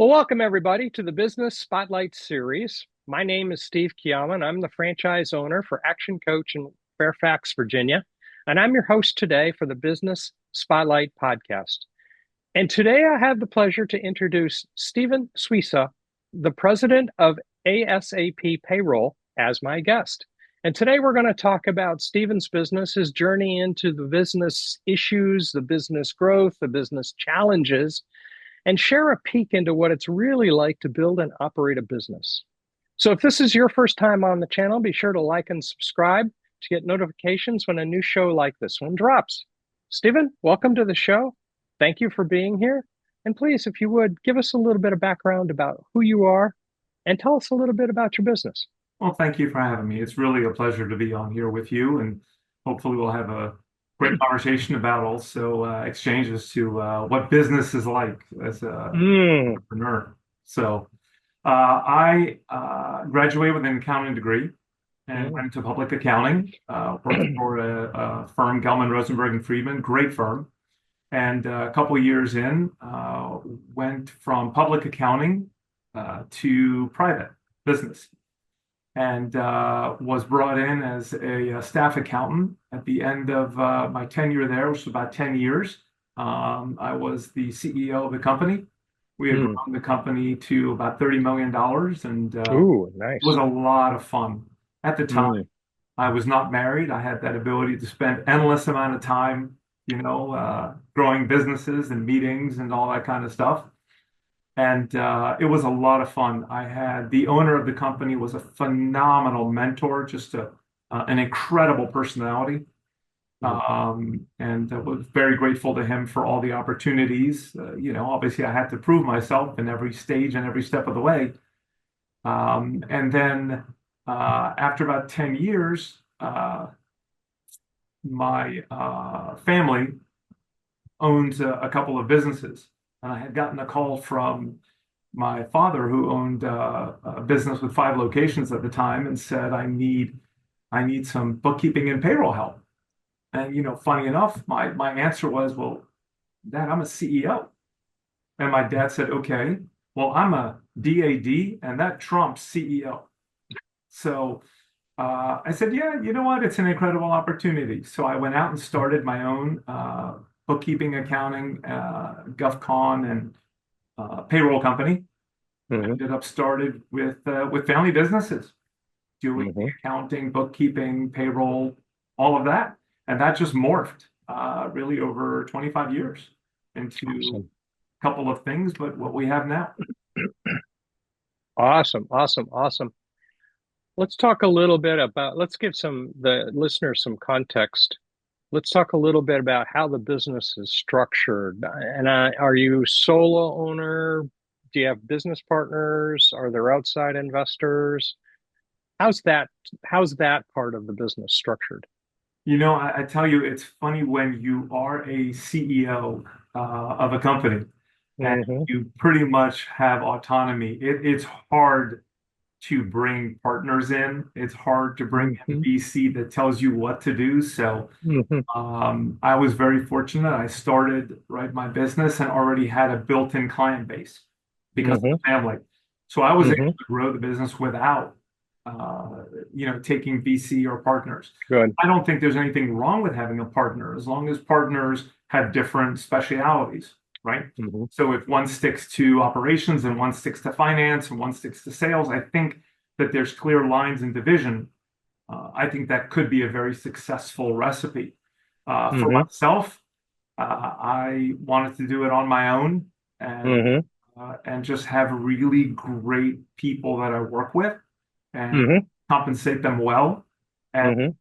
Well, welcome everybody to the Business Spotlight series. My name is Steve Chiama, and I'm the franchise owner for Action Coach in Fairfax, Virginia. And I'm your host today for the Business Spotlight podcast. And today I have the pleasure to introduce Stephen Suissa, the president of ASAP Payroll, as my guest. And today we're going to talk about Stephen's business, his journey into the business issues, the business growth, the business challenges, and share a peek into what it's really like to build and operate a business. So if this is your first time on the channel, be sure to like and subscribe to get notifications when a new show like this one drops. Stephen, welcome to the show. Thank you for being here. And please, if you would, give us a little bit of background about who you are and tell us a little bit about your business. Well, thank you for having me. It's really a pleasure to be on here with you, and hopefully we'll have a great conversation about also exchanges to what business is like as an entrepreneur. So I graduated with an accounting degree and went into public accounting, worked for a firm, Gelman, Rosenberg, and Friedman, great firm. And a couple of years in, went from public accounting to private business, and was brought in as a staff accountant at the end of my tenure there, which was about 10 years. I was the CEO of the company. We had grown the company to about $30 million, and Nice. it was a lot of fun. At the time, I was not married. I had that ability to spend endless amount of time, growing businesses and meetings and all that kind of stuff. And it was a lot of fun. I had the owner of the company was a phenomenal mentor, just an incredible personality. And I was very grateful to him for all the opportunities. Obviously I had to prove myself in every stage and every step of the way. And then after about 10 years, my family owns a couple of businesses. And I had gotten a call from my father, who owned a business with 5 locations at the time, and said, I need some bookkeeping and payroll help. And funny enough, my answer was, well, Dad, I'm a CEO. And my dad said, okay, well, I'm a DAD, and that trumps CEO. So I said, yeah, you know what? It's an incredible opportunity. So I went out and started my own bookkeeping, accounting, GovCon, and payroll company. Ended up started with family businesses, doing accounting, bookkeeping, payroll, all of that, and that just morphed really over 25 years into a couple of things, but what we have now. Awesome. Let's talk a little bit about, let's give the listeners some context. Let's talk a little bit about how the business is structured. And are you solo owner? Do you have business partners? Are there outside investors? How's that part of the business structured? I tell you, it's funny when you are a CEO of a company and you pretty much have autonomy. It's hard to bring partners in. It's hard to bring in VC that tells you what to do. So I was very fortunate. I started my business and already had a built-in client base because of the family. So I was able to grow the business without taking VC or partners. Good. I don't think there's anything wrong with having a partner as long as partners have different specialities, right? So if one sticks to operations and one sticks to finance and one sticks to sales, I think that there's clear lines in division. I think that could be a very successful recipe. For myself, I wanted to do it on my own and just have really great people that I work with and compensate them well and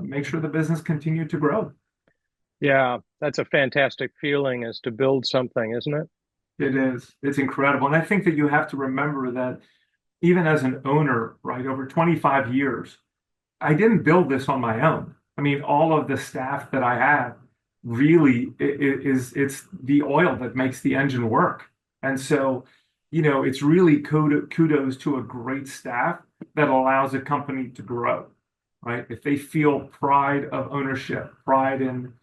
make sure the business continued to grow. Yeah, that's a fantastic feeling, is to build something, isn't it? It is. It's incredible. And I think that you have to remember that even as an owner, over 25 years, I didn't build this on my own. I mean, all of the staff that I have really it's the oil that makes the engine work. And so, it's really kudos to a great staff that allows a company to grow, right? If they feel pride of ownership, pride in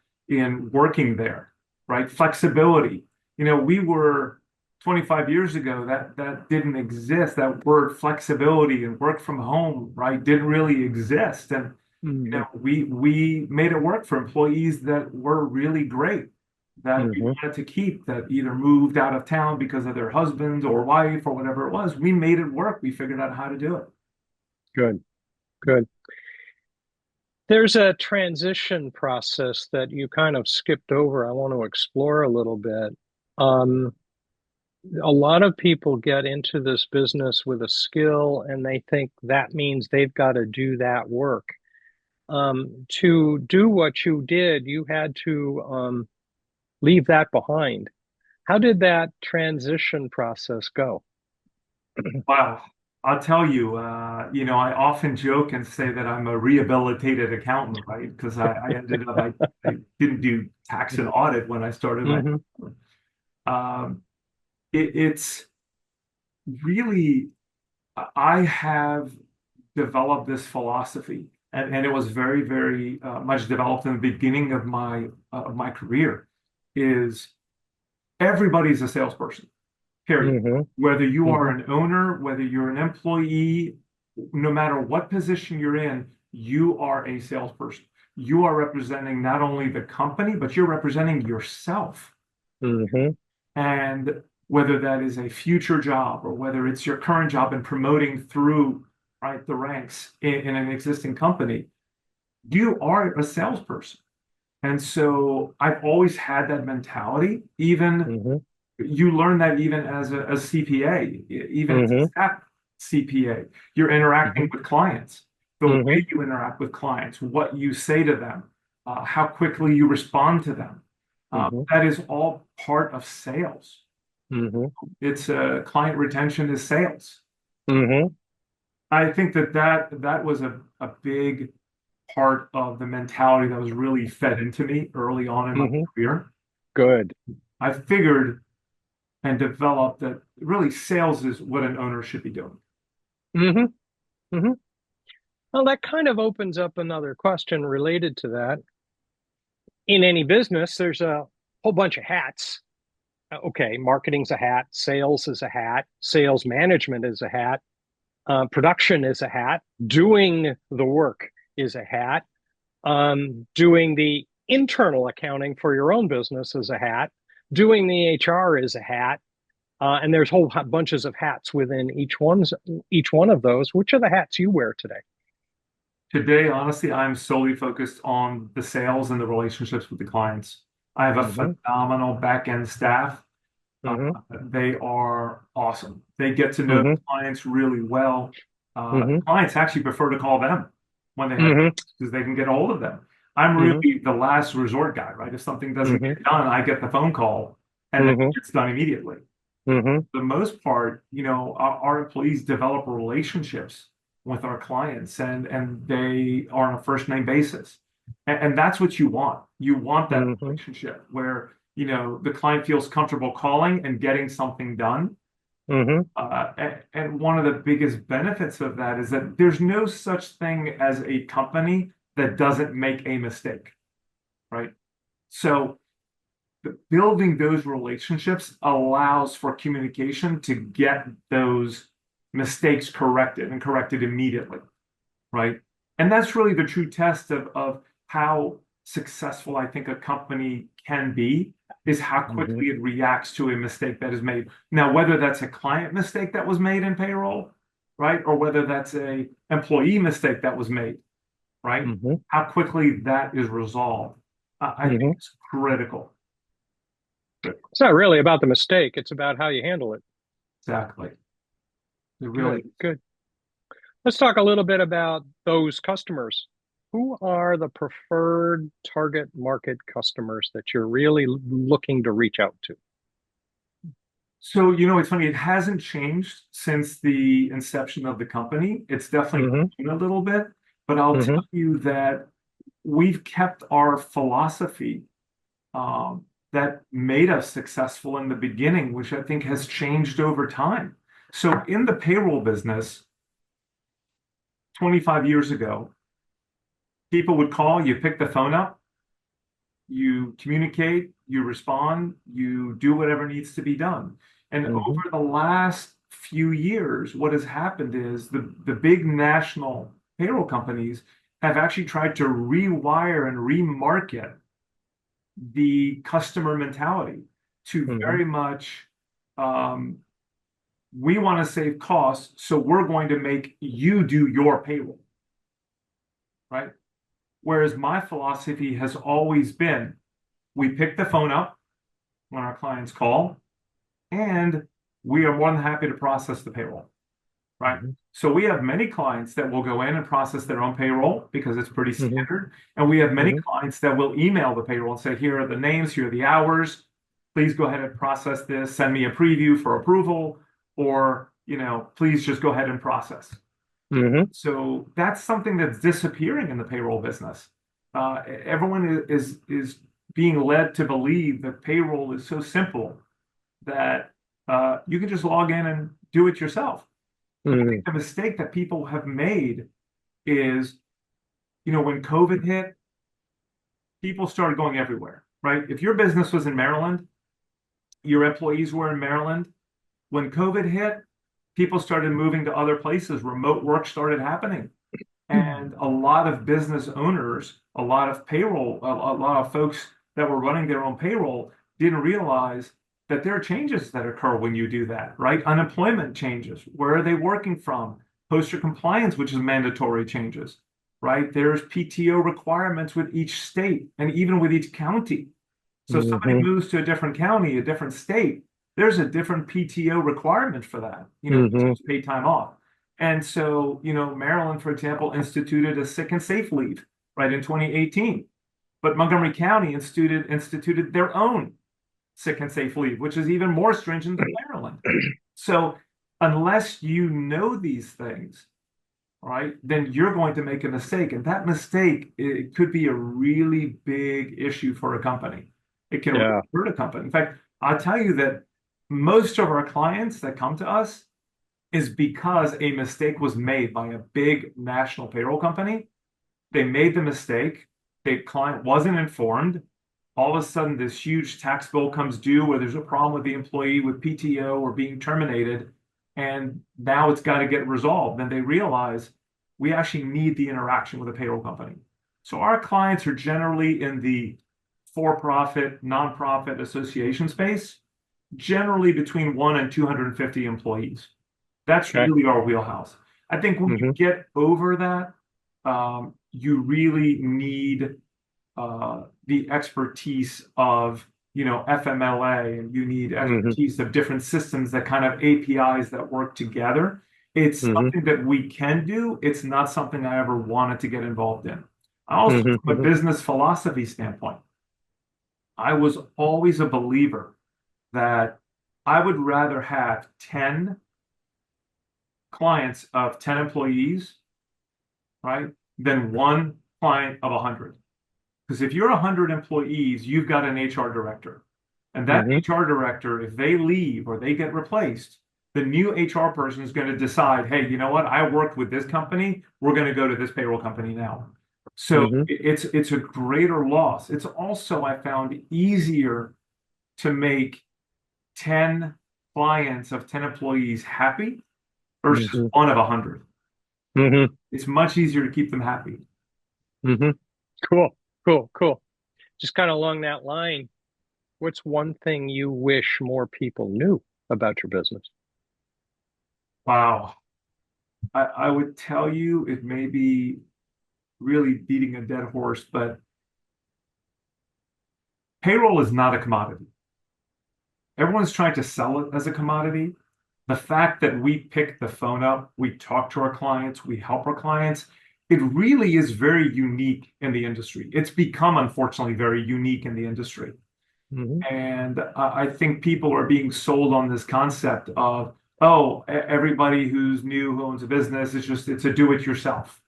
working there, right? Flexibility. We were 25 years ago, that didn't exist. That word flexibility and work from home, right, didn't really exist. And Hmm. we made it work for employees that were really great, that we Hmm. wanted to keep, that either moved out of town because of their husband or wife or whatever it was. We made it work. We figured out how to do it. Good, good. There's a transition process that you kind of skipped over. I want to explore a little bit. Um, a lot of people get into this business with a skill and they think that means they've got to do that work. To do what you did, you had to leave that behind. How did that transition process go? Wow. I'll tell you, I often joke and say that I'm a rehabilitated accountant, right? Because I ended up, I didn't do tax and audit when I started my, Hmm. um, it's really, I have developed this philosophy, and it was very, very much developed in the beginning of my career, is everybody's a salesperson, period. Hmm. Whether you are Hmm. an owner, whether you're an employee, no matter what position you're in, you are a salesperson. You are representing not only the company, but you're representing yourself. Hmm. And whether that is a future job or whether it's your current job and promoting through, right, the ranks in an existing company, you are a salesperson. And so I've always had that mentality. Even Hmm. you learn that even as a CPA, even as Hmm. a SAP CPA, you're Hmm. interacting with clients. The Hmm. way you interact with clients, what you say to them, how quickly you respond to them, Hmm. that is all part of sales. Hmm. It's client retention is sales. Hmm. I think that was a big part of the mentality that was really fed into me early on in my Hmm. career. Good. I figured and developed that really sales is what an owner should be doing. Hmm. Hmm. Well, that kind of opens up another question related to that. In any business, there's a whole bunch of hats. Okay, marketing's a hat, sales is a hat, sales management is a hat, production is a hat, doing the work is a hat, doing the internal accounting for your own business is a hat, doing the HR is a hat, and there's whole bunches of hats within each one of those. Which are the hats you wear today? Today, honestly, I'm solely focused on the sales and the relationships with the clients. I have a Hmm. phenomenal back end staff. Uh, Hmm. they are awesome. They get to know the Hmm. clients really well. Hmm. Clients actually prefer to call them when they have Hmm. because they can get a hold of them. I'm Hmm. really the last resort guy, right? If something doesn't Hmm. get done, I get the phone call and then it Hmm. gets done immediately. Hmm. For the most part, our employees develop relationships with our clients and they are on a first name basis. And that's what you want. You want that Hmm. relationship where, the client feels comfortable calling and getting something done. Hmm. And one of the biggest benefits of that is that there's no such thing as a company that doesn't make a mistake, right? So building those relationships allows for communication to get those mistakes corrected and corrected immediately, right? And that's really the true test of how successful I think a company can be is how Hmm. quickly it reacts to a mistake that is made. Now, whether that's a client mistake that was made in payroll, right? Or whether that's a employee mistake that was made, right? Hmm. How quickly that is resolved, I think Hmm. is critical. It's not really about the mistake, it's about how you handle it. Exactly. It really Good, good. Let's talk a little bit about those customers. Who are the preferred target market customers that you're really looking to reach out to? So, it's funny, it hasn't changed since the inception of the company. It's definitely Hmm. grown a little bit, but I'll Hmm. tell you that we've kept our philosophy that made us successful in the beginning, which I think has changed over time. So, in the payroll business, 25 years ago, people would call, you pick the phone up, you communicate, you respond, you do whatever needs to be done. And Mm-hmm. over the last few years, what has happened is the big national payroll companies have actually tried to rewire and remarket the customer mentality to Mm-hmm. very much um, we want to save costs, so we're going to make you do your payroll, right? Whereas my philosophy has always been we pick the phone up when our clients call, and we are more than happy to process the payroll, right? Mm-hmm. So we have many clients that will go in and process their own payroll because it's pretty Mm-hmm. standard. And we have many Mm-hmm. clients that will email the payroll and say, here are the names, here are the hours. Please go ahead and process this. Send me a preview for approval, or, please just go ahead and process. Mm-hmm. So that's something that's disappearing in the payroll business. Everyone is being led to believe that payroll is so simple that you can just log in and do it yourself. But I Mm-hmm. think the mistake that people have made is, when COVID hit, people started going everywhere, right? If your business was in Maryland, your employees were in Maryland. When COVID hit, people started moving to other places. Remote work started happening. And a lot of business owners, a lot of payroll, a lot of folks that were running their own payroll didn't realize that there are changes that occur when you do that, right? Unemployment changes. Where are they working from? Post-your compliance, which is mandatory changes, right? There's PTO requirements with each state and even with each county. So if somebody Mm-hmm. moves to a different county, a different state, there's a different PTO requirement for that, Mm-hmm. paid time off. And so, Maryland, for example, instituted a sick and safe leave, right, in 2018. But Montgomery County instituted their own sick and safe leave, which is even more stringent than Maryland. So unless you know these things, right, then you're going to make a mistake. And that mistake, it could be a really big issue for a company. It can really Yeah. hurt a company. In fact, I'll tell you that most of our clients that come to us is because a mistake was made by a big national payroll company. They made the mistake. The client wasn't informed. All of a sudden, this huge tax bill comes due where there's a problem with the employee with PTO or being terminated. And now it's got to get resolved. Then they realize we actually need the interaction with a payroll company. So our clients are generally in the for-profit, nonprofit association space, generally between 1 and 250 employees. That's Okay. really our wheelhouse. I think when you Mm-hmm. get over that, you really need the expertise of, FMLA, and you need Mm-hmm. expertise of different systems that kind of APIs that work together. It's Mm-hmm. something that we can do. It's not something I ever wanted to get involved in. I also, from a Mm-hmm. business philosophy standpoint, I was always a believer that I would rather have 10 clients of 10 employees, right, than one client of 100. Because if you're 100 employees, you've got an HR director. And that Mm-hmm. HR director, if they leave or they get replaced, the new HR person is going to decide, hey, you know what? I worked with this company. We're going to go to this payroll company now. So Mm-hmm. it's a greater loss. It's also, I found, easier to make 10 clients of 10 employees happy versus Mm-hmm. one of 100. Mm-hmm. It's much easier to keep them happy. Mm-hmm. Cool. Cool. Cool. Just kind of along that line, what's one thing you wish more people knew about your business? Wow. I would tell you it may be really beating a dead horse, but payroll is not a commodity. Everyone's trying to sell it as a commodity. The fact that we pick the phone up, we talk to our clients, we help our clients, it really is very unique in the industry. It's become, unfortunately, very unique in the industry. Mm-hmm. And I think people are being sold on this concept of, oh, everybody who's new who owns a business is it's a do-it-yourself.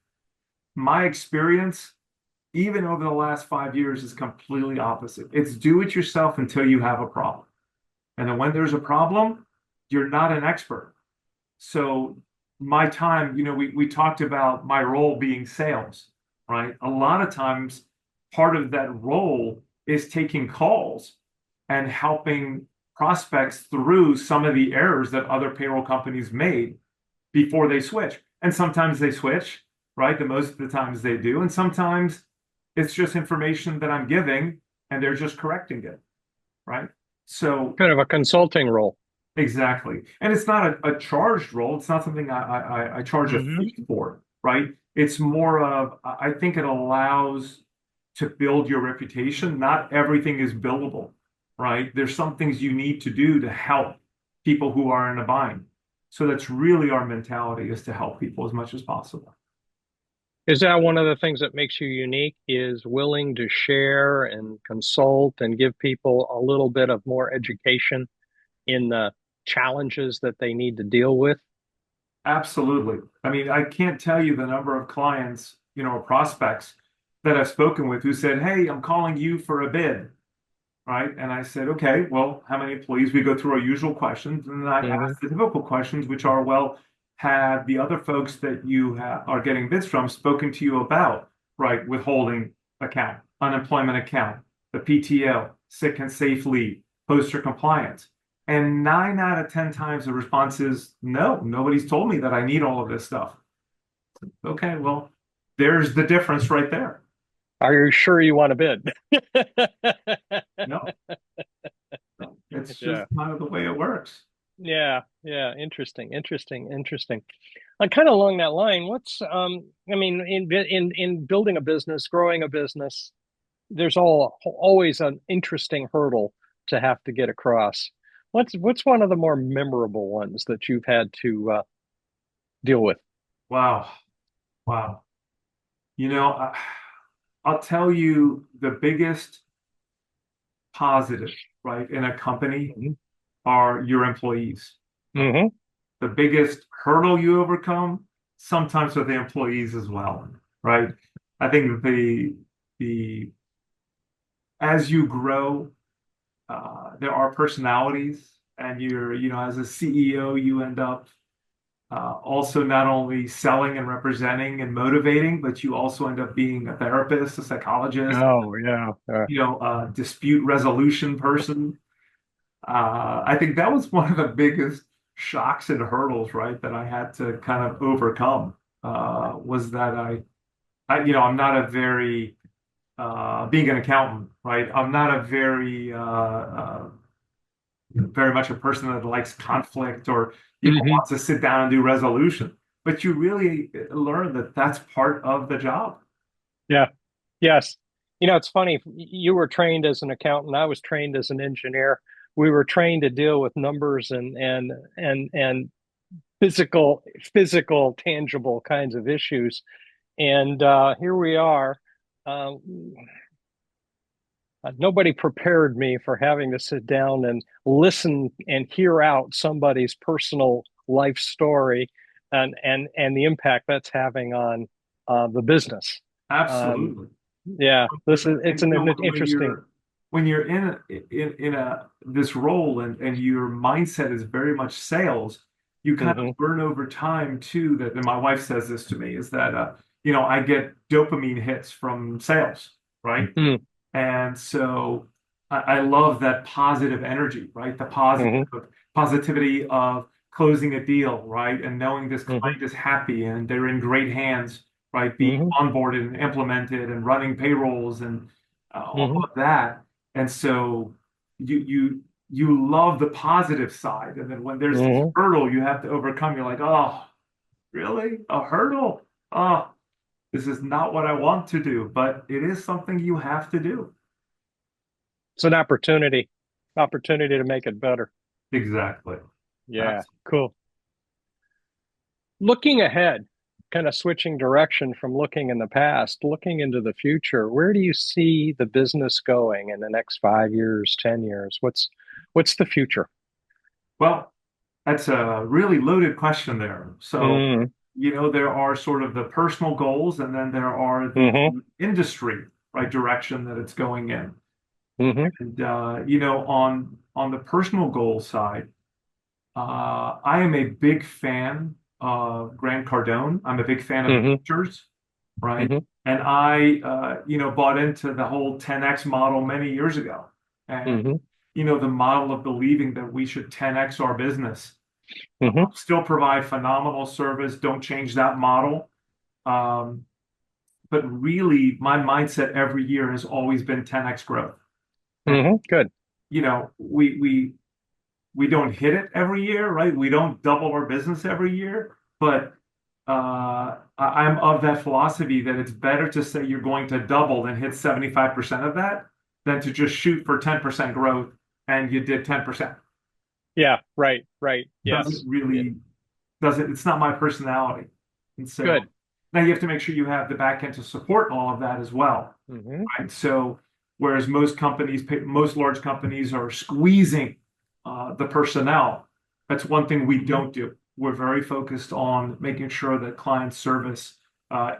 My experience, even over the last 5 years, is completely opposite. It's do-it-yourself until you have a problem. And then when there's a problem, you're not an expert. So my time, we talked about my role being sales, right? A lot of times, part of that role is taking calls and helping prospects through some of the errors that other payroll companies made before they switch. And sometimes they switch, right? The most of the times they do. And sometimes it's just information that I'm giving and they're just correcting it, right? So Kind of a consulting role. exactly. And it's not a charged role. It's not something I charge a Hmm. fee for, right? It's more of, I think it allows to build your reputation. Not everything is billable, right? There's some things you need to do to help people who are in a bind. So that's really our mentality, is to help people as much as possible. Is that one of the things that makes you unique is willing to share and consult and give people a little bit of more education in the challenges that they need to deal with? Absolutely. I mean, I can't tell you the number of clients, or prospects that I've spoken with who said, "Hey, I'm calling you for a bid." Right? And I said, okay, well, how many employees? We go through our usual questions, and then I Hmm. ask the typical questions, which are, well, have the other folks that you are getting bids from spoken to you about, right, withholding account, unemployment account, the PTO, sick and safe leave, poster compliance? And 9 out of 10 times the response is no, nobody's told me that I need all of this stuff. Okay, well, there's the difference right there. Are you sure you want to bid? No, no, it's just Yeah. kind of the way it works. Yeah, yeah, interesting, interesting, interesting. Kind of along that line, I mean, in building a business, growing a business, there's always an interesting hurdle to have to get across. What's one of the more memorable ones that you've had to deal with? Wow. Wow. You know, I'll tell you the biggest positive, right, in a company Hmm. are your employees. Right? Hmm. The biggest hurdle you overcome, sometimes with the employees as well, right? I think the as you grow, there are personalities, and as a CEO, you end up also not only selling and representing and motivating, but you also end up being a therapist, a psychologist, Oh, yeah. a dispute resolution person. I think that was one of the biggest shocks and hurdles, right, that I had to kind of overcome. Was that I'm not a very, being an accountant, right? I'm not a very much a person that likes conflict or, Hmm. wants to sit down and do resolution. But you really learn that that's part of the job. Yeah. Yes. It's funny. You were trained as an accountant. I was trained as an engineer. We were trained to deal with numbers and physical, tangible kinds of issues. And here we are. Uh, Nobody prepared me for having to sit down and listen and hear out somebody's personal life story and the impact that's having on the business. Um, Absolutely. yeah, it's And an when interesting. you're in this role, and your mindset is very much sales, you kind of Hmm. learn over time too, that, and my wife says this to me, is that I get dopamine hits from sales, right? Mm. And so I love that positive energy, right? The Hmm. positivity of closing a deal, right? And knowing this Hmm. client is happy and they're in great hands, right? Being Hmm. onboarded and implemented and running payrolls and all Hmm. of that. And so you love the positive side. And then when there's this Hmm. hurdle you have to overcome, you're like, oh, really? A hurdle? Oh, this is not what I want to do, but it is something you have to do. It's an opportunity to make it better. Exactly. Yeah, That's cool. Looking ahead, kind of switching direction from looking in the past, looking into the future, where do you see the business going in the next 5 years, 10 years? What's the future? well, that's a really loaded question there. So, Mm. there are sort of the personal goals, and then there are the Hmm. industry, right, direction that it's going in. Hmm. And on the personal goal side, I am a big fan of Grant Cardone. I'm a big fan of Hmm. mentors, right? Hmm. And I bought into the whole 10x model many years ago. And Hmm. the model of believing that we should 10x our business, Hmm. still provide phenomenal service, don't change that model. Um, but really, my mindset every year has always been 10x growth. And, Good. we don't hit it every year, right? We don't double our business every year, but I'm of that philosophy that it's better to say you're going to double and hit 75% of that than to just shoot for 10% growth and you did 10%. Yeah, right, right. Doesn't Yes. Yeah. really, doesn't, it's not my personality. And so Good. now you have to make sure you have the back end to support all of that as well, Hmm. right? So whereas most large companies are squeezing the personnel, that's one thing we Hmm. don't do. We're very focused on making sure that client service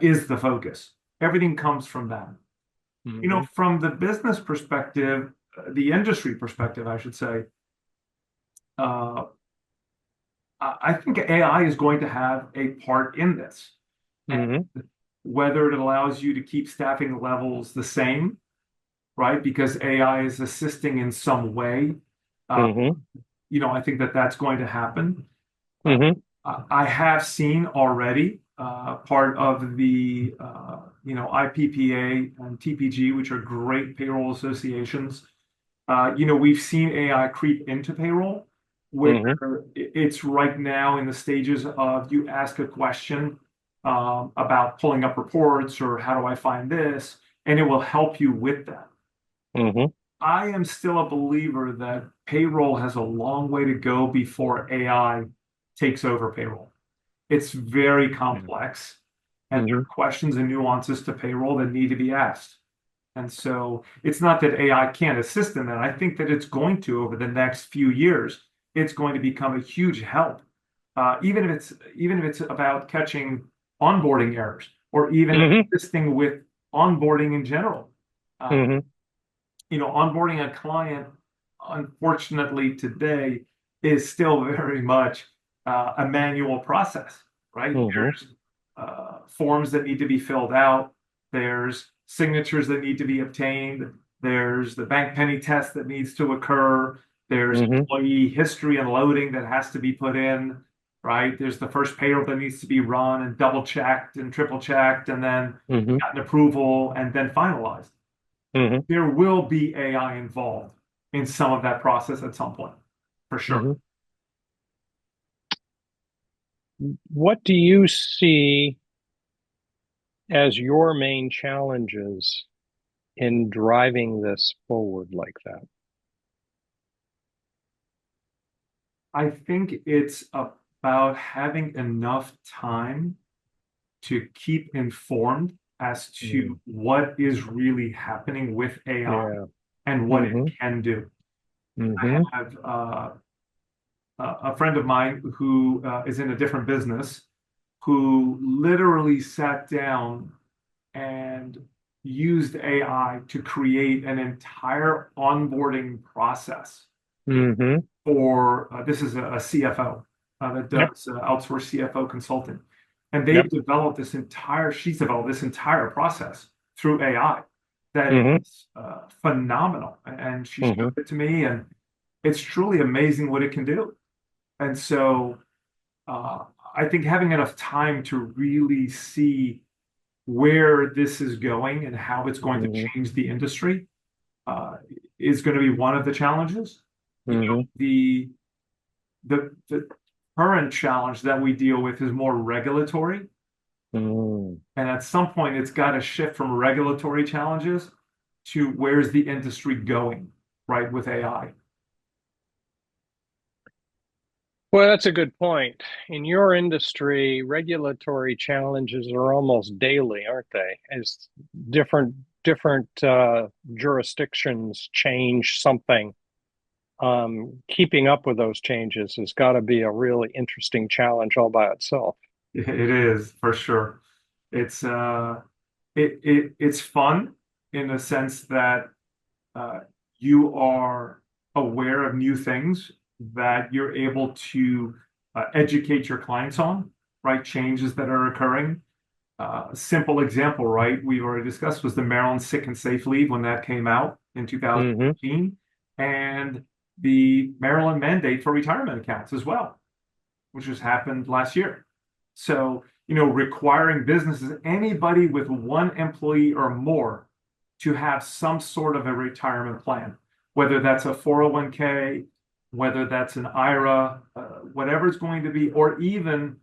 is the focus. Everything comes from that. Hmm. From the business perspective, the industry perspective, I should say, uh, I think AI is going to have a part in this. And Hmm. whether it allows you to keep staffing levels the same, right? Because AI is assisting in some way. Uh, Hmm. I think that that's going to happen. Uh, Hmm. I have seen already part of the IPPA and TPG, which are great payroll associations. We've seen AI creep into payroll, where Hmm. it's right now in the stages of you ask a question about pulling up reports or how do I find this, and it will help you with that. Hmm. I am still a believer that payroll has a long way to go before AI takes over payroll. It's very complex, and there Hmm. are questions and nuances to payroll that need to be asked. And so it's not that AI can't assist in that. I think that it's going to over the next few years. It's going to become a huge help, even if it's about catching onboarding errors or even Hmm. assisting with onboarding in general. Uh, Hmm. onboarding a client, unfortunately, today is still very much a manual process, right? Hmm. There's forms that need to be filled out, there's signatures that need to be obtained, there's the bank penny test that needs to occur, there's Hmm. employee history and loading that has to be put in, right? There's the first payroll that needs to be run and double checked and triple checked and then Hmm. gotten approval and then finalized. Hmm. There will be AI involved in some of that process at some point, for sure. Hmm. What do you see as your main challenges in driving this forward like that? I think it's about having enough time to keep informed as to Mm. what is really happening with AI Yeah. and what it Hmm. can do. I Hmm. have a friend of mine who is in a different business who literally sat down and used AI to create an entire onboarding process Hmm. for this is a CFO that Yep. does outsource CFO consulting. And they've Yep. developed she's developed this entire process through AI that Hmm. is phenomenal. And she Hmm. showed it to me, and it's truly amazing what it can do. And so uh, I think having enough time to really see where this is going and how it's going to Hmm. change the industry uh, is going to be one of the challenges. Hmm. The current challenge that we deal with is more regulatory, Hmm. and at some point, it's got to shift from regulatory challenges to where's the industry going, right, with AI. Well, that's a good point. In your industry, regulatory challenges are almost daily, aren't they? As different jurisdictions change something, keeping up with those changes has got to be a really interesting challenge all by itself. It is for sure. It's it's fun in the sense that uh, you are aware of new things that you're able to educate your clients on, right? Changes that are occurring. Simple example, right? We've already discussed was the Maryland Sick and Safe Leave when that came out in Hmm. 2015. and the Maryland mandate for retirement accounts as well, which just happened last year. So, requiring businesses, anybody with one employee or more, to have some sort of a retirement plan, whether that's a 401k, whether that's an IRA, whatever it's going to be, or even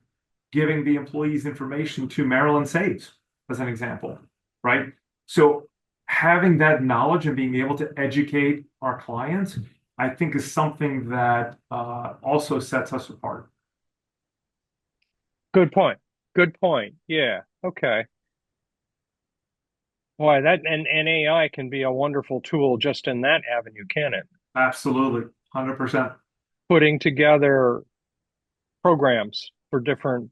giving the employees information to Maryland Saves, as an example, right? So having that knowledge and being able to educate our clients, I think is something that also sets us apart. Good point. Good point. Yeah. Okay. Boy, and AI can be a wonderful tool just in that avenue, can it? Absolutely, 100%. Putting together programs for different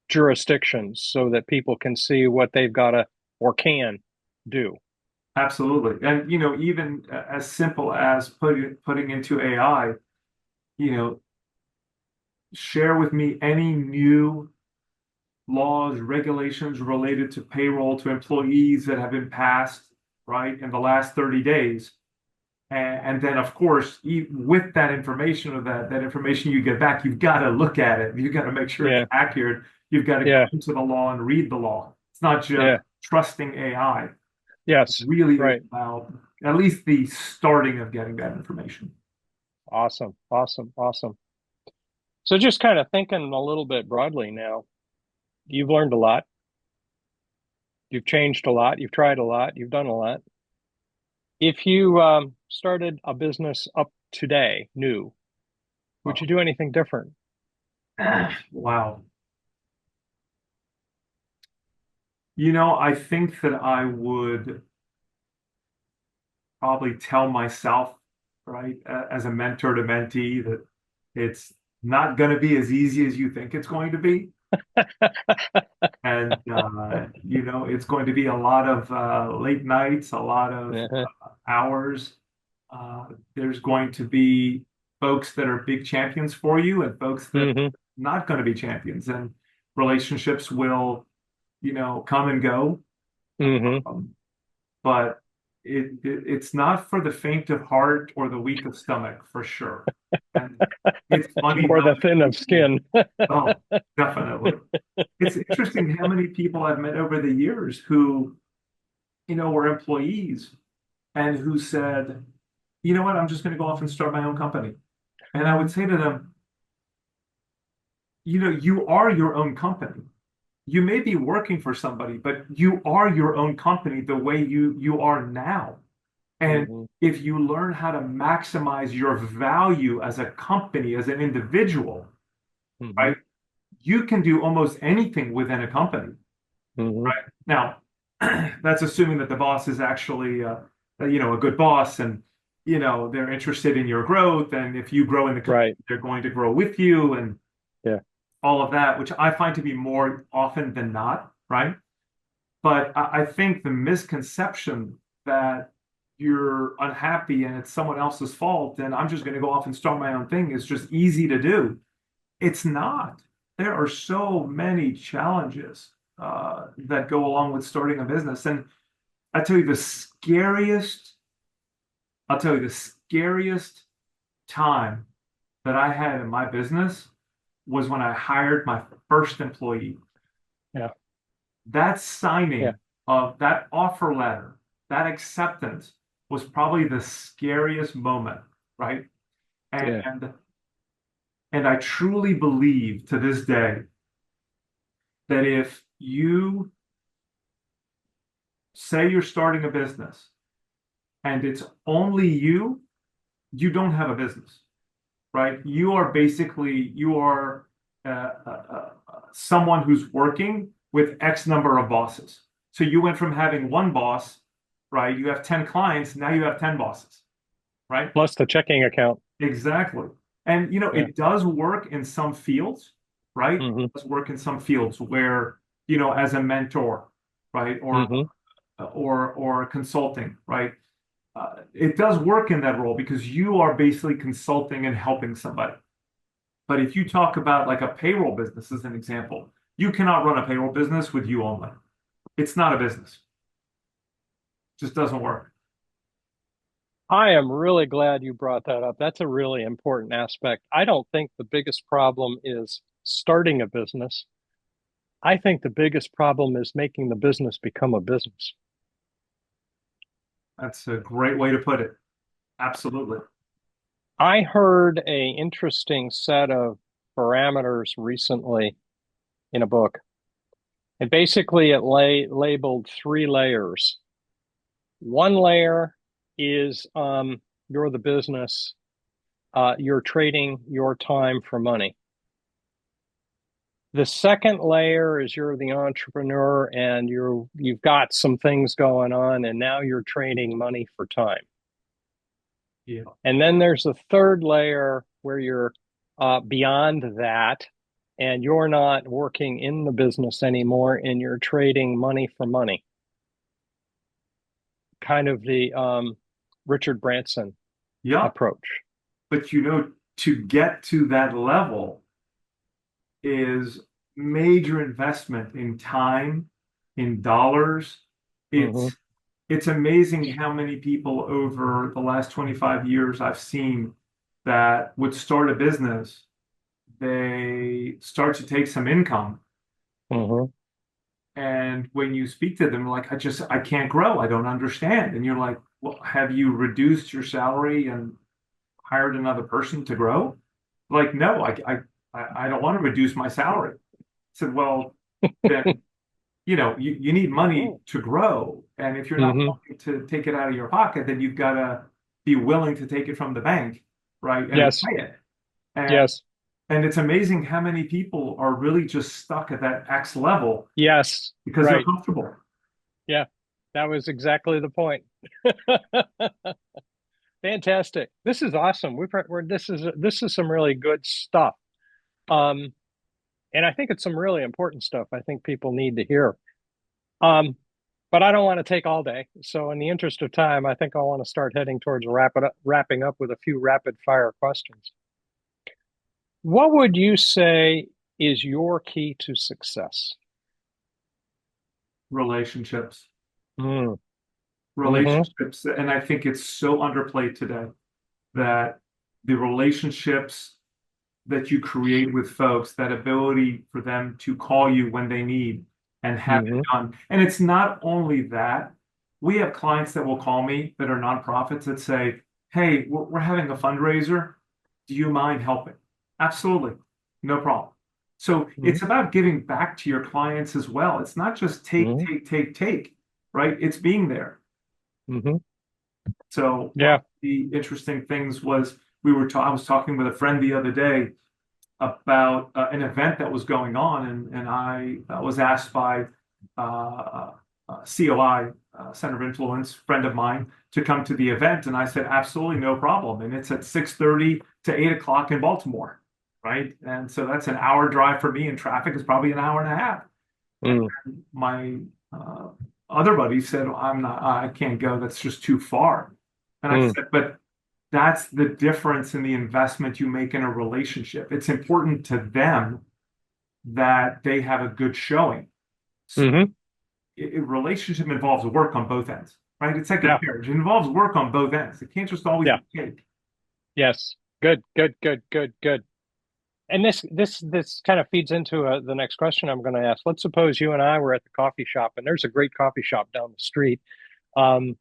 jurisdictions so that people can see what they've got to or can do. Absolutely. And, even as simple as putting into AI, you know, share with me any new laws, regulations related to payroll to employees that have been passed, right, in the last 30 days. And then, of course, with that information or that information you get back, you've got to look at it. You've got to make sure it's Yeah. accurate. You've got to go Yeah. into the law and read the law. It's not just Yeah. trusting AI. Yes. Really is Right. about at least the starting of getting that information. Awesome. Awesome. Awesome. So just kind of thinking a little bit broadly now, you've learned a lot. You've changed a lot. You've tried a lot. You've done a lot. If you started a business up today, new, would you Wow. do anything different? Wow. I think that I would probably tell myself, right, as a mentor to mentee, that it's not going to be as easy as you think it's going to be. And, it's going to be a lot of late nights, a lot of Uh-huh. hours. There's going to be folks that are big champions for you and folks that are Hmm. not going to be champions. And relationships will, come and go. Hmm. Um, but it's not for the faint of heart or the weak of stomach, for sure. And it's funny Or how the many thin of people, skin. oh, definitely. It's interesting how many people I've met over the years who, were employees and who said, you know what, I'm just going to go off and start my own company. And I would say to them, you are your own company. You may be working for somebody, but you are your own company the way you are now. And Hmm. if you learn how to maximize your value as a company, as an individual, Hmm. right, you can do almost anything within a company. Hmm. Right. Now, that's assuming that the boss is actually, a good boss and, they're interested in your growth. And if you grow in the company, Right. they're going to grow with you and Yeah. all of that, which I find to be more often than not, right? But I think the misconception that you're unhappy and it's someone else's fault and I'm just going to go off and start my own thing is just easy to do. It's not. There are so many challenges that go along with starting a business. And I tell you, I'll tell you, the scariest time that I had in my business was when I hired my first employee. Yeah. That Yeah. signing of that offer letter, that acceptance was probably the scariest moment, right? Yeah. And and I truly believe to this day that if you say you're starting a business and it's only you don't have a business, right? You are someone who's working with X number of bosses. So you went from having one boss, right? You have 10 clients, now you have 10 bosses, right? Plus the checking account. Exactly. And Yeah. it does work in some fields, right? Hmm. It does work in some fields where, as a mentor, right? Hmm. Or consulting, right? It does work in that role because you are basically consulting and helping somebody. But if you talk about like a payroll business as an example, you cannot run a payroll business with you only. It's not a business. It just doesn't work. I am really glad you brought that up. That's a really important aspect. I don't think the biggest problem is starting a business. I think the biggest problem is making the business become a business. That's a great way to put it. Absolutely. I heard a interesting set of parameters recently in a book. And basically it labeled three layers. One layer is you're the business, you're trading your time for money. The second layer is you're the entrepreneur and you've got some things going on and now you're trading money for time. Yeah. And then there's a third layer where you're beyond that and you're not working in the business anymore and you're trading money for money. Kind of the Richard Branson Yeah. approach. But to get to that level is major investment in time, in dollars. Hmm. It's amazing how many people over the last 25 years I've seen that would start a business. They start to take some income. Hmm. And when you speak to them, like, I can't grow. I don't understand. And you're like, well, have you reduced your salary and hired another person to grow? Like, no, I don't want to reduce my salary. I said, well, then, you need money to grow. And if you're not Hmm. willing to take it out of your pocket, then you've got to be willing to take it from the bank, right? And Yes. pay it. And Yes. and it's amazing how many people are really just stuck at that X level Yes. because they're Right. comfortable. Yeah. That was exactly the point. Fantastic. This is awesome. This is some really good stuff. Um, and I think it's some really important stuff I think people need to hear. Um, but I don't want to take all day. So in the interest of time, I think I want to start heading towards wrapping up with a few rapid fire questions. What would you say is your key to success? Relationships, Mm, hmm. relationships. And I think it's so underplayed today that the relationships that you create with folks, that ability for them to call you when they need and have it Hmm. done. And it's not only that, we have clients that will call me that are nonprofits that say, hey, we're having a fundraiser. Do you mind helping? Absolutely. No problem. So Hmm. it's about giving back to your clients as well. It's not just take, Hmm. take, take, take, right? It's being there. Hmm. So one of Yeah. the interesting things was I was talking with a friend the other day about an event that was going on, and I was asked by COI, Center of Influence, friend of mine, to come to the event, and I said absolutely no problem, and it's at 6:30 to 8 o'clock in Baltimore, right? And so that's an hour drive for me, and traffic is probably an hour and a half. And Mm, my uh, other buddy said, I can't go. That's just too far. And I mm, said, but that's the difference in the investment you make in a relationship. It's important to them that they have a good showing. So hmm. a relationship involves work on both ends, right? It's like a Yeah. marriage. It involves work on both ends. It can't just always Yeah. be cake. Yes. Good. Good. Good. Good. Good. And this kind of feeds into the next question I'm going to ask. Let's suppose you and I were at the coffee shop, and there's a great coffee shop down the street. Um,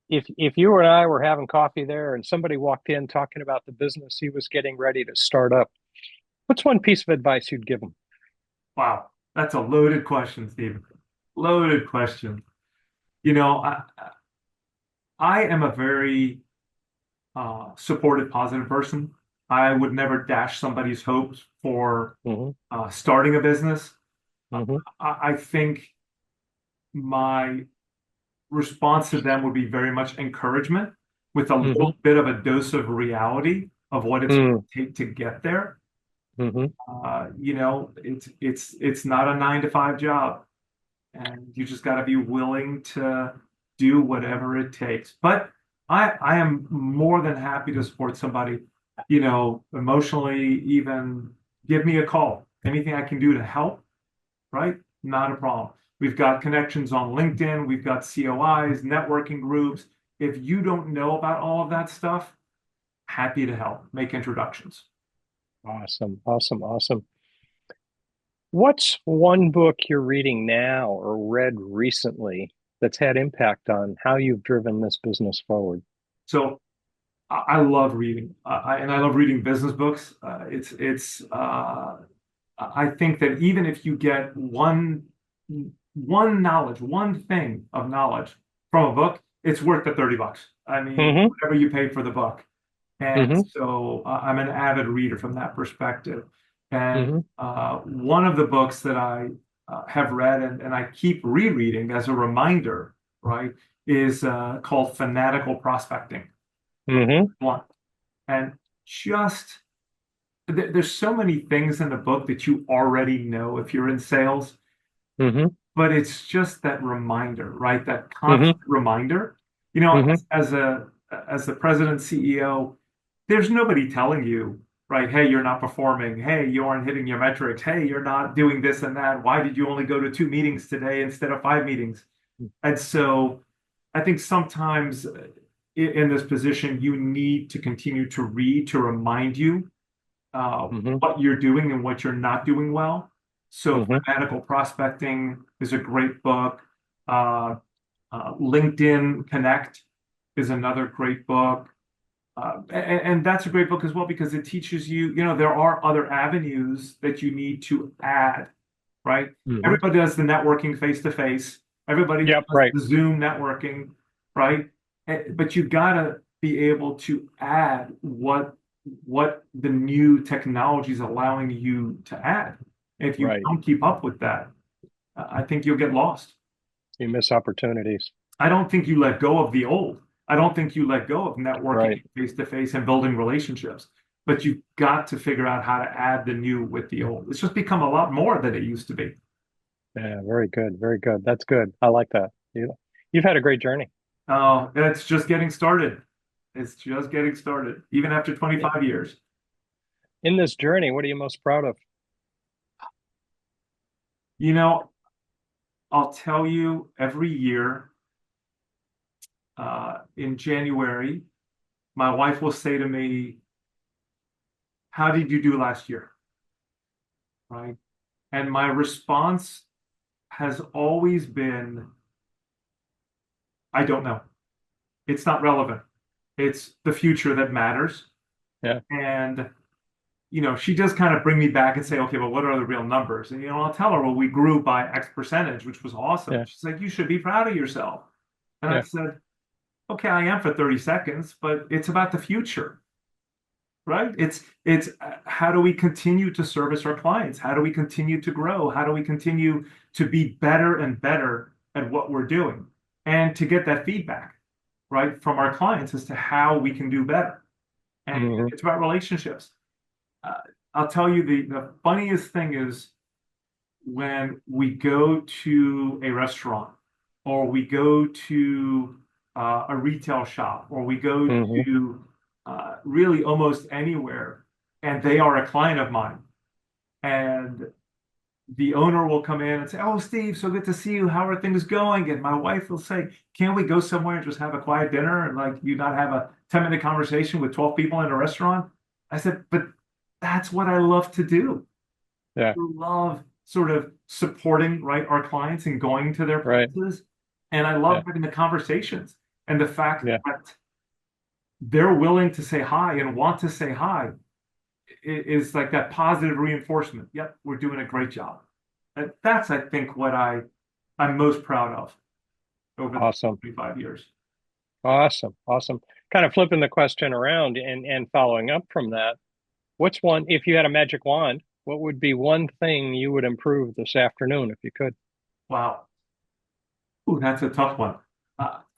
if you and I were having coffee there, and somebody walked in talking about the business he was getting ready to start up, what's one piece of advice you'd give him? Wow, that's a loaded question, Stephen. Loaded question. You know, I am a very supportive, positive person. I would never dash somebody's hopes for Hmm. starting a business. Hmm. I think my response to them would be very much encouragement with a Hmm. little bit of a dose of reality of what it's going Hmm. to take to get there. Hmm. It's not a 9 to 5 job, and you just got to be willing to do whatever it takes. But I am more than happy to support somebody, emotionally, even give me a call. Anything I can do to help, right? Not a problem. We've got connections on LinkedIn, we've got COIs, networking groups. if you don't know about all of that stuff, happy to help, make introductions. Awesome. Awesome. Awesome. What's one book you're reading now or read recently that's had impact on how you've driven this business forward? So I love reading, and I love reading business books. I think that even if you get one knowledge, one thing of knowledge from a book, it's worth the $30. I mean, Hmm. whatever you paid for the book. And Hmm. so I'm an avid reader from that perspective. And Hmm. one of the books that I have read and I keep rereading as a reminder, right, is called Fanatical Prospecting. Hmm. One. And just there's so many things in the book that you already know if you're in sales, Hmm. but it's just that reminder, right? That Hmm. constant reminder. You know, Hmm. as the president CEO, there's nobody telling you, right? Hey, you're not performing. Hey, you aren't hitting your metrics. Hey, you're not doing this and that. Why did you only go to 2 meetings today instead of 5 meetings? And so I think sometimes in this position, you need to continue to read to remind you Hmm. what you're doing and what you're not doing well. So, Hmm. Fanatical Prospecting is a great book. Uh, LinkedIn Connect is another great book. And that's a great book as well because it teaches you, there are other avenues that you need to add, right? Hmm. Everybody does the networking face to face. Everybody Yep. does Right. the Zoom networking, right? But you gotta be able to add what the new technology is allowing you to add. If you Right. don't keep up with that, I think you'll get lost. You miss opportunities. I don't think you let go of the old. I don't think you let go of networking Right. face to face and building relationships. But you've got to figure out how to add the new with the old. It's just become a lot more than it used to be. Yeah. Very good. Very good. That's good. I like that. You've had a great journey. It's just getting started. It's just getting started, even after 25 years. In this journey, what are you most proud of? You know, I'll tell you every year in January, my wife will say to me, how did you do last year? Right. And my response has always been, I don't know. It's not relevant. It's the future that matters. Yeah. And, she does kind of bring me back and say, okay, well, what are the real numbers? And, I'll tell her, well, we grew by X percentage, which was awesome. Yeah. She's like, you should be proud of yourself. And I Yeah. said, okay, I am for 30 seconds, but it's about the future, right? It's how do we continue to service our clients? How do we continue to grow? How do we continue to be better and better at what we're doing? And to get that feedback, right, from our clients as to how we can do better. And Hmm. it's about relationships. Uh, I'll tell you the funniest thing is when we go to a restaurant or we go to a retail shop or we go Hmm. to really almost anywhere and they are a client of mine and the owner will come in and say, oh, Steve, so good to see you. How are things going? And my wife will say, can't we go somewhere and just have a quiet dinner and like you not have a 10-minute conversation with 12 people in a restaurant? I said, but that's what I love to do. Yeah. Love sort of supporting, right, our clients and going to their Right. places. And I love Yeah. having the conversations and the fact Yeah. that they're willing to say hi and want to say hi is like that positive reinforcement. Yep, we're doing a great job. That's, I think, what I'm most proud of over the Awesome. 25 years. Awesome. Awesome. Kind of flipping the question around and following up from that. What's one, if you had a magic wand, what would be one thing you would improve this afternoon if you could? Wow. Ooh, that's a tough one.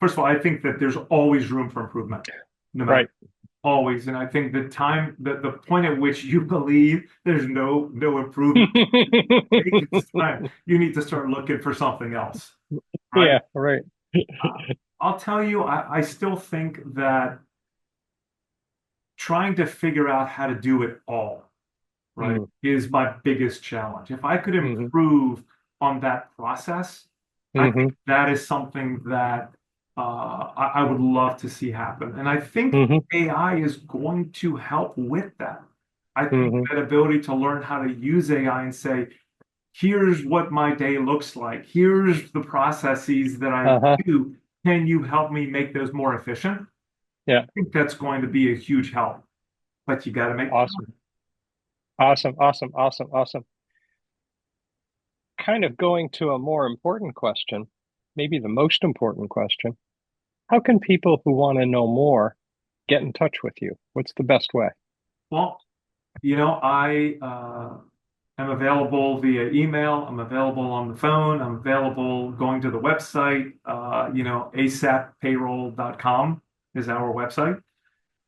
First of all, I think that there's always room for improvement, no matter Right. always. And I think the point at which you believe there's no improvement, it's time. You need to start looking for something else, right? Yeah, right. Uh, I'll tell you, I still think that trying to figure out how to do it all, right, Mm, is my biggest challenge. If I could hmm. improve on that process, I think Hmm. that is something that I would love to see happen. And I think Hmm. AI is going to help with that. I think Hmm. that ability to learn how to use AI and say, here's what my day looks like. Here's the processes that I Uh-huh. do. Can you help me make those more efficient? I Yeah. think that's going to be a huge help, but you got to make the Awesome. Awesome. Awesome. Awesome. Awesome. Kind of going to a more important question, maybe the most important question. How can people who want to know more get in touch with you? What's the best way? well, I am available via email. I'm available on the phone. I'm available going to the website. ASAPPayroll.com is our website.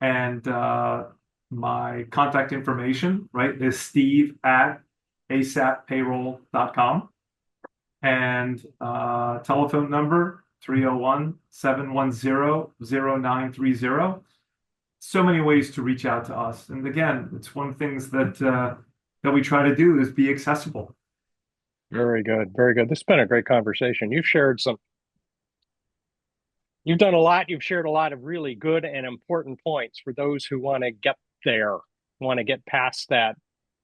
And my contact information, right, is Steve at ASAPPayroll.com. And telephone number 301-710-0930. So many ways to reach out to us. And again, it's one of the things that we try to do is be accessible. Very good. Very good. This has been a great conversation. You've done a lot. You've shared a lot of really good and important points for those who want to get there, want to get past that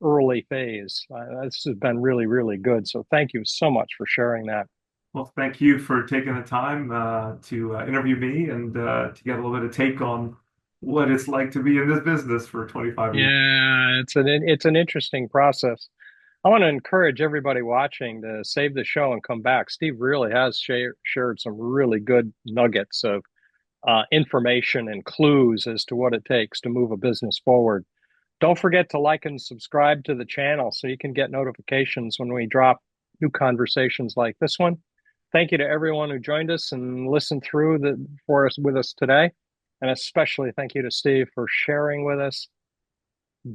early phase. This has been really, really good. So thank you so much for sharing that. Well, thank you for taking the time to interview me and to get a little bit of take on what it's like to be in this business for 25 years. Yeah, it's an interesting process. I want to encourage everybody watching to save the show and come back. Steve really has shared some really good nuggets of information and clues as to what it takes to move a business forward. Don't forget to like and subscribe to the channel so you can get notifications when we drop new conversations like this one. Thank you to everyone who joined us and listened through for us with us today. And especially thank you to Steve for sharing with us,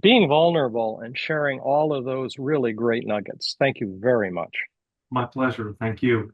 being vulnerable and sharing all of those really great nuggets. Thank you very much. My pleasure. Thank you.